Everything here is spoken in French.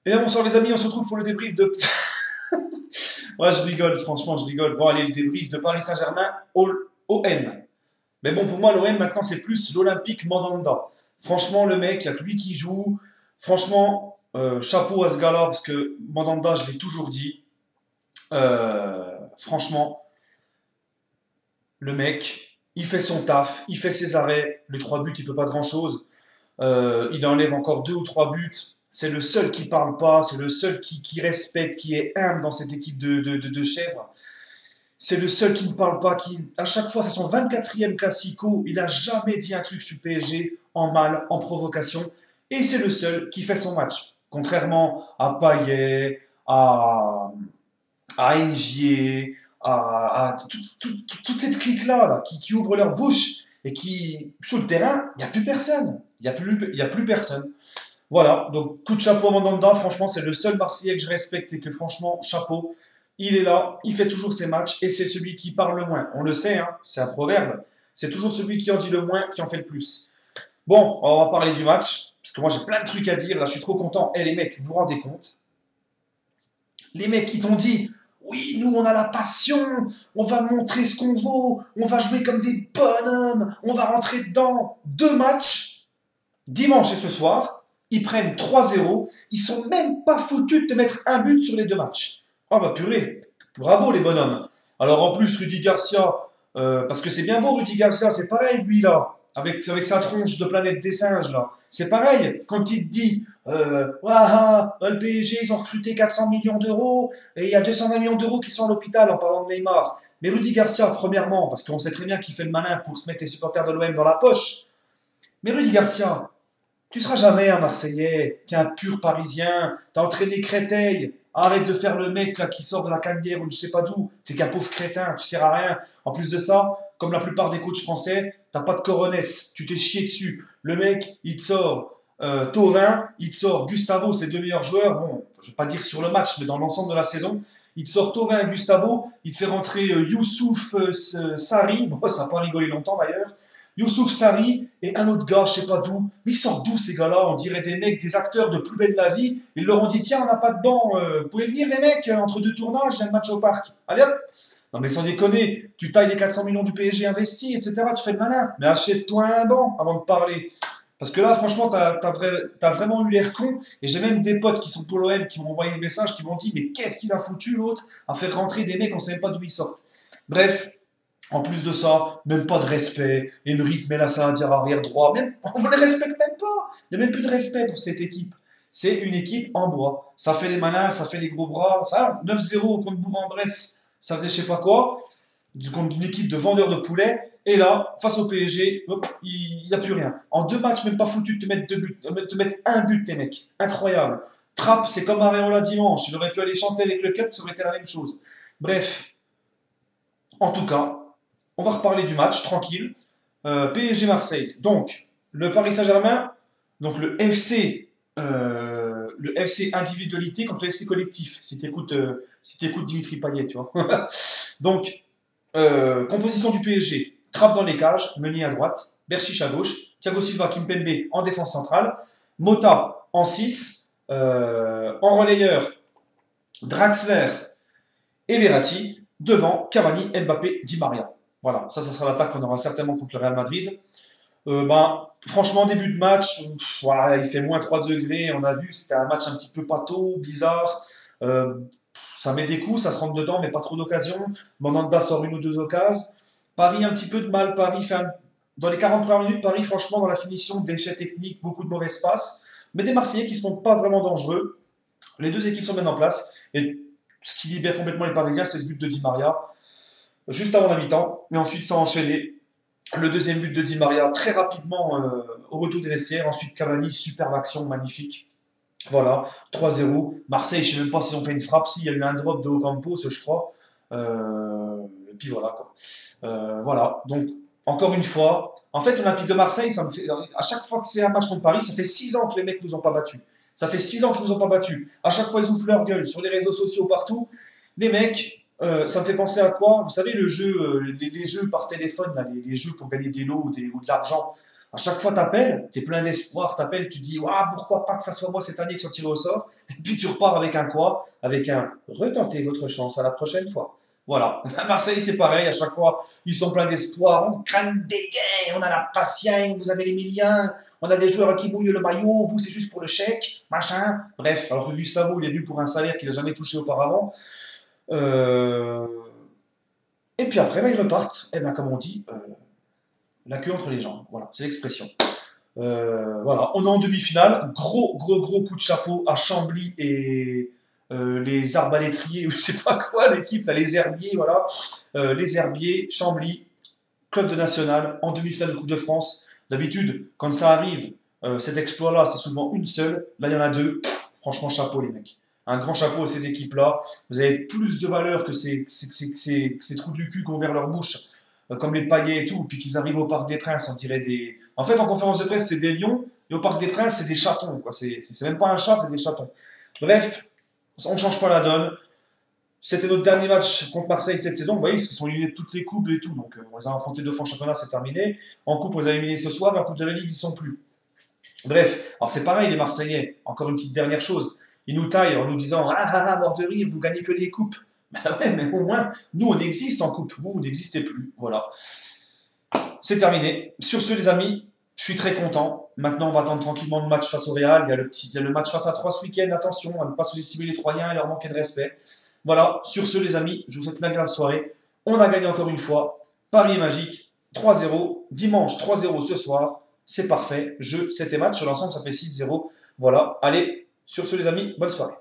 Et là, bonsoir les amis, on se retrouve pour le débrief de... Ouais, je rigole, franchement, je rigole. Bon, allez, le débrief de Paris Saint-Germain OM. Mais bon, pour moi, l'OM, maintenant, c'est plus l'Olympique Mandanda. Franchement, le mec, il n'y a que lui qui joue. Franchement, chapeau à ce gars-là, parce que Mandanda, je l'ai toujours dit. Franchement, le mec, il fait son taf, il fait ses arrêts. Les trois buts, il peut pas grand-chose. Il enlève encore deux ou trois buts. C'est le seul qui parle pas, c'est le seul qui respecte, qui est humble dans cette équipe de chèvres. C'est le seul qui ne parle pas, qui à chaque fois, c'est son 24e classico, il n'a jamais dit un truc sur le PSG en mal, en provocation, et c'est le seul qui fait son match. Contrairement à Payet, à N'Jie, toute cette clique-là là, qui ouvre leur bouche et qui, sur le terrain, il n'y a plus personne. Il y a plus personne. Voilà, donc coup de chapeau à Mandanda, franchement, c'est le seul Marseillais que je respecte et que franchement, chapeau. Il est là, il fait toujours ses matchs et c'est celui qui parle le moins. On le sait, hein, c'est un proverbe. C'est toujours celui qui en dit le moins qui en fait le plus. Bon, on va parler du match, parce que moi j'ai plein de trucs à dire, là je suis trop content. Et les mecs, vous vous rendez compte? Les mecs qui t'ont dit, oui, nous on a la passion, on va montrer ce qu'on vaut, on va jouer comme des bonhommes, on va rentrer dedans. Deux matchs, dimanche et ce soir, ils prennent 3-0, ils sont même pas foutus de te mettre un but sur les deux matchs. Ah bah purée, bravo les bonhommes. Alors en plus, Rudy Garcia, parce que c'est bien beau Rudy Garcia, c'est pareil lui là, avec sa tronche de planète des singes là. C'est pareil, quand il te dit, le PSG, ils ont recruté 400 millions d'euros, et il y a 220 millions d'euros qui sont à l'hôpital en parlant de Neymar. Mais Rudy Garcia, premièrement, parce qu'on sait très bien qu'il fait le malin pour se mettre les supporters de l'OM dans la poche. Mais Rudy Garcia, tu seras jamais un Marseillais, tu es un pur Parisien, t'as entraîné Créteil, arrête de faire le mec là qui sort de la Canebière ou je sais pas d'où, t'es qu'un pauvre crétin, tu sers à rien. En plus de ça, comme la plupart des coachs français, t'as pas de coronesse, tu t'es chié dessus. Le mec, il te sort Thauvin, il te sort Gustavo, ses deux meilleurs joueurs, bon, je vais pas dire sur le match, mais dans l'ensemble de la saison, il te sort Thauvin et Gustavo, il te fait rentrer Youssouf Sarri, bon, ça n'a pas rigolé longtemps d'ailleurs, Youssouf Sarri et un autre gars, je sais pas d'où. Mais ils sortent d'où ces gars-là? On dirait des mecs, des acteurs de Plus belle la vie. Ils leur ont dit tiens, on n'a pas de banc. Vous pouvez venir les mecs entre deux tournages, il y a le match au parc. Allez hop. Non mais sans déconner, tu tailles les 400 millions du PSG investis, etc. Tu fais le malin. Mais achète-toi un banc avant de parler. Parce que là, franchement, t'as vraiment eu l'air con. Et j'ai même des potes qui sont pour l'OM qui m'ont envoyé des messages qui m'ont dit mais qu'est-ce qu'il a foutu l'autre à faire rentrer des mecs, on ne sait même pas d'où ils sortent. Bref, en plus de ça, même pas de respect. Emery met la Saint-Diar arrière droit. Même, on ne les respecte même pas. Il n'y a même plus de respect pour cette équipe. C'est une équipe en bois. Ça fait les malins, ça fait les gros bras. Ça, 9-0 contre Bourg-en-Bresse, ça faisait je sais pas quoi. Contre une équipe de vendeurs de poulets. Et là, face au PSG, hop, il n'y a plus rien. En deux matchs, même pas foutu de te mettre deux buts, de te mettre un but, les mecs. Incroyable. Trapp, c'est comme Areola dimanche. Il aurait pu aller chanter avec le cup, ça aurait été la même chose. Bref, en tout cas, on va reparler du match, tranquille. PSG Marseille. Donc, le Paris Saint-Germain, donc le FC individualité contre le FC collectif. Si tu écoutes Dimitri Payet, tu vois. Donc, composition du PSG. Trappe dans les cages, Meunier à droite, Berchiche à gauche, Thiago Silva, Kimpembe en défense centrale, Mota en 6, en relayeur, Draxler et Verratti, devant Cavani, Mbappé, Di Maria. Voilà, ça sera l'attaque qu'on aura certainement contre le Real Madrid. Franchement, début de match, voilà, il fait moins 3 degrés, on a vu, c'était un match un petit peu pâteau, bizarre. Euh, Ça met des coups, ça se rentre dedans, mais pas trop d'occasions. Mandanda sort une ou deux occasions. Paris, un petit peu de mal. Dans les 40 premières minutes, Paris, franchement, dans la finition, déchets techniques, beaucoup de mauvais passes. Mais des Marseillais qui ne sont pas vraiment dangereux. Les deux équipes sont bien en place. Et ce qui libère complètement les Parisiens, c'est ce but de Di Maria, juste avant la mi-temps. Mais ensuite, ça a enchaîné. Le deuxième but de Di Maria, très rapidement au retour des vestiaires. Ensuite, Cavani, superbe action, magnifique. Voilà, 3-0. Marseille, je ne sais même pas si on fait une frappe. Si, il y a eu un drop de Ocampos, je crois. Et puis voilà, quoi. Voilà, donc, encore une fois. En fait, l'Olympique de Marseille, ça me fait, à chaque fois que c'est un match contre Paris, ça fait 6 ans que les mecs ne nous ont pas battus. Ça fait 6 ans qu'ils ne nous ont pas battus. À chaque fois, ils ouvrent leur gueule sur les réseaux sociaux, partout. Les mecs, ça me fait penser à quoi? Vous savez, le jeu, les jeux par téléphone, là, les jeux pour gagner des lots ou de l'argent. À chaque fois, t'appelles, t'es plein d'espoir, t'appelles, tu dis, ah, pourquoi pas que ça soit moi cette année qui soit tiré au sort. Et puis tu repars avec un quoi? Avec un retentez votre chance à la prochaine fois. Voilà. À Marseille, c'est pareil. À chaque fois, ils sont pleins d'espoir. On craint des gains, on a la patience, vous avez les millions, on a des joueurs qui mouillent le maillot, vous, c'est juste pour le chèque, machin. Bref, alors que Gustavo, il est venu pour un salaire qu'il n'a jamais touché auparavant. Euh, Et puis après, bah, ils repartent. Et bien, comme on dit, la queue entre les jambes. Voilà, c'est l'expression. Voilà, on est en demi-finale. Gros coup de chapeau à Chambly et les arbalétriers, ou je sais pas quoi, l'équipe, là, les herbiers, voilà. Les herbiers, Chambly, club de national, en demi-finale de Coupe de France. D'habitude, quand ça arrive, cet exploit-là, c'est souvent une seule. Là, il y en a deux. Franchement, chapeau, les mecs. Un grand chapeau à ces équipes-là. Vous avez plus de valeur que ces trous du cul qui ont ouvert leur bouche, comme les paillets et tout, puis qu'ils arrivent au Parc des Princes, on dirait des. En fait, en conférence de presse, c'est des lions, et au Parc des Princes, c'est des chatons. Quoi. C'est même pas un chat, c'est des chatons. Bref, on ne change pas la donne. C'était notre dernier match contre Marseille cette saison. Vous voyez, ils se sont éliminés de toutes les coupes et tout. Donc, on les a affrontés 2 fois en championnat, c'est terminé. En coupe, on les a éliminés ce soir. En coupe de la Ligue, ils ne sont plus. Bref, alors c'est pareil, les Marseillais. Encore une petite dernière chose. Ils nous taillent en nous disant mort de rire, vous gagnez que les coupes. Ben ouais, mais au moins, nous, on existe en coupe. Vous n'existez plus. Voilà. C'est terminé. Sur ce, les amis, je suis très content. Maintenant, on va attendre tranquillement le match face au Real. Il y a le match face à 3 ce week-end. Attention à ne pas sous-estimer les Troyens et leur manquer de respect. Voilà, sur ce, les amis, je vous souhaite une agréable soirée. On a gagné encore une fois. Paris est magique. 3-0. Dimanche, 3-0 ce soir. C'est parfait. Jeu, c'était match. Sur l'ensemble, ça fait 6-0. Voilà. Allez, sur ce, les amis, bonne soirée.